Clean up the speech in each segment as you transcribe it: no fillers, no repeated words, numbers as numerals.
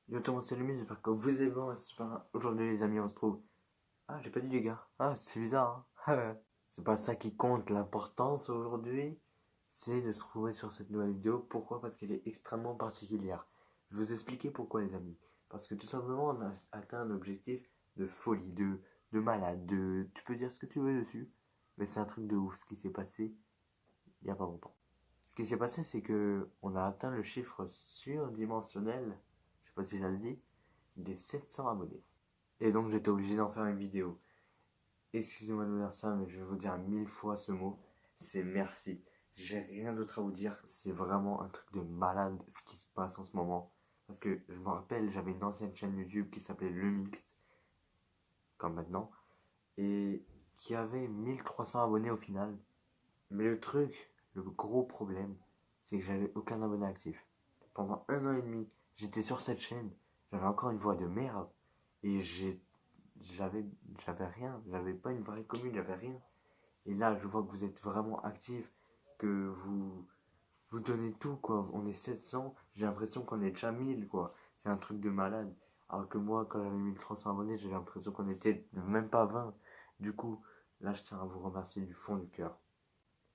Yo tout le monde, c'est Lumi, j'espère que vous allez bien, super. Aujourd'hui les amis, on se trouve. Ah, j'ai pas dit les gars. Ah, c'est bizarre, hein. C'est pas ça qui compte, l'importance aujourd'hui, c'est de se trouver sur cette nouvelle vidéo. Pourquoi? Parce qu'elle est extrêmement particulière. Je vais vous expliquer pourquoi les amis. Parce que tout simplement, on a atteint un objectif de folie, de malade, de... Tu peux dire ce que tu veux dessus, mais c'est un truc de ouf ce qui s'est passé il y a pas longtemps. Ce qui s'est passé, c'est que on a atteint le chiffre surdimensionnel, je sais pas si ça se dit, des 700 abonnés. Et donc j'étais obligé d'en faire une vidéo. Excusez-moi de vous dire ça, mais je vais vous dire 1000 fois ce mot, c'est merci. J'ai rien d'autre à vous dire, c'est vraiment un truc de malade ce qui se passe en ce moment. Parce que je me rappelle, j'avais une ancienne chaîne YouTube qui s'appelait Le Mixte, comme maintenant, et qui avait 1300 abonnés au final. Mais le truc, le gros problème, c'est que j'avais aucun abonné actif. Pendant un an et demi, j'étais sur cette chaîne, j'avais encore une voix de merde, et j'avais, j'avais rien, j'avais pas une vraie commune, j'avais rien. Et là, je vois que vous êtes vraiment actif, que vous donnez tout, quoi. On est 700, j'ai l'impression qu'on est déjà 1000, quoi. C'est un truc de malade. Alors que moi, quand j'avais 1300 abonnés, j'ai l'impression qu'on était même pas 20. Du coup, là, je tiens à vous remercier du fond du cœur.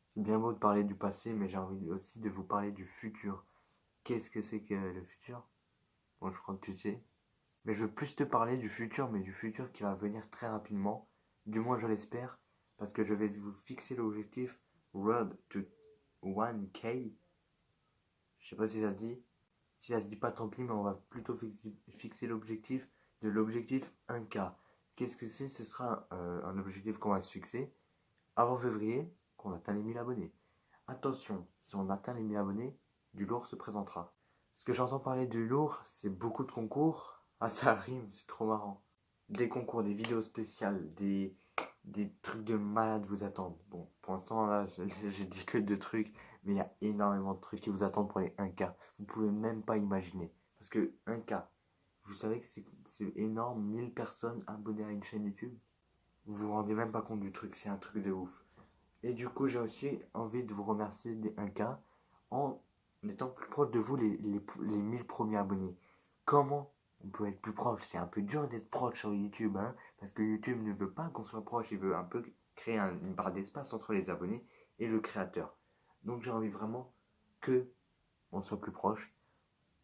C'est bien beau de parler du passé, mais j'ai envie aussi de vous parler du futur. Qu'est-ce que c'est que le futur? Bon, je crois que tu sais. Mais je veux plus te parler du futur, mais du futur qui va venir très rapidement. Du moins, je l'espère, parce que je vais vous fixer l'objectif Road to 1K. Je sais pas si ça se dit. Si ça se dit pas, tant pis, mais on va plutôt fixer l'objectif de l'objectif 1K. Qu'est-ce que c'est? Ce sera un objectif qu'on va se fixer avant février, qu'on atteint les 1000 abonnés. Attention, si on atteint les 1000 abonnés, du lourd se présentera. Ce que j'entends parler du lourd, c'est beaucoup de concours. Ah, ça rime, c'est trop marrant. Des concours, des vidéos spéciales, des trucs de malade vous attendent. Bon, pour l'instant, là, j'ai dit que deux trucs, mais il y a énormément de trucs qui vous attendent pour les 1K. Vous pouvez même pas imaginer. Parce que 1K, vous savez que c'est énorme, 1000 personnes abonnées à une chaîne YouTube. Vous vous rendez même pas compte du truc, c'est un truc de ouf. Et du coup, j'ai aussi envie de vous remercier des 1K en étant plus proche de vous, les 1000 premiers abonnés. Comment on peut être plus proche? C'est un peu dur d'être proche sur YouTube, hein, parce que YouTube ne veut pas qu'on soit proche, il veut un peu créer une barre d'espace entre les abonnés et le créateur. Donc j'ai envie vraiment que on soit plus proche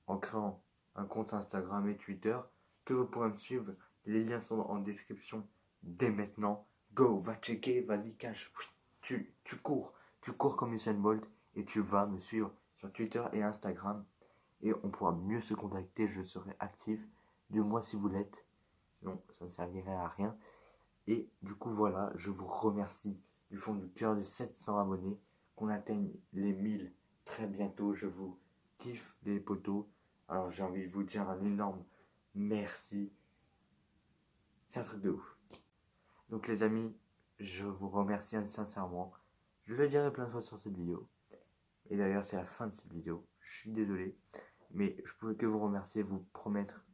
en créant un compte Instagram et Twitter, que vous pourrez me suivre. Les liens sont en description dès maintenant. Go, va checker, vas-y, cache. Tu cours comme Usain Bolt et tu vas me suivre sur Twitter et Instagram. Et on pourra mieux se contacter, je serai actif. Du moins si vous l'êtes, sinon ça ne servirait à rien. Et du coup voilà, je vous remercie du fond du cœur des 700 abonnés, qu'on atteigne les 1000 très bientôt. Je vous kiffe les potos. Alors j'ai envie de vous dire un énorme merci. C'est un truc de ouf. Donc les amis, je vous remercie sincèrement. Je le dirai plein de fois sur cette vidéo. Et d'ailleurs c'est la fin de cette vidéo. Je suis désolé. Mais je pouvais que vous remercier, vous promettre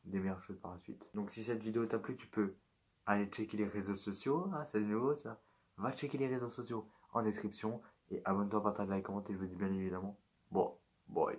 des meilleures choses par la suite. Donc si cette vidéo t'a plu, tu peux aller checker les réseaux sociaux. Ah, c'est nouveau ça. Va checker les réseaux sociaux en description. Et abonne-toi, partage, like, commente, je vous dis bien évidemment. Bon, bye.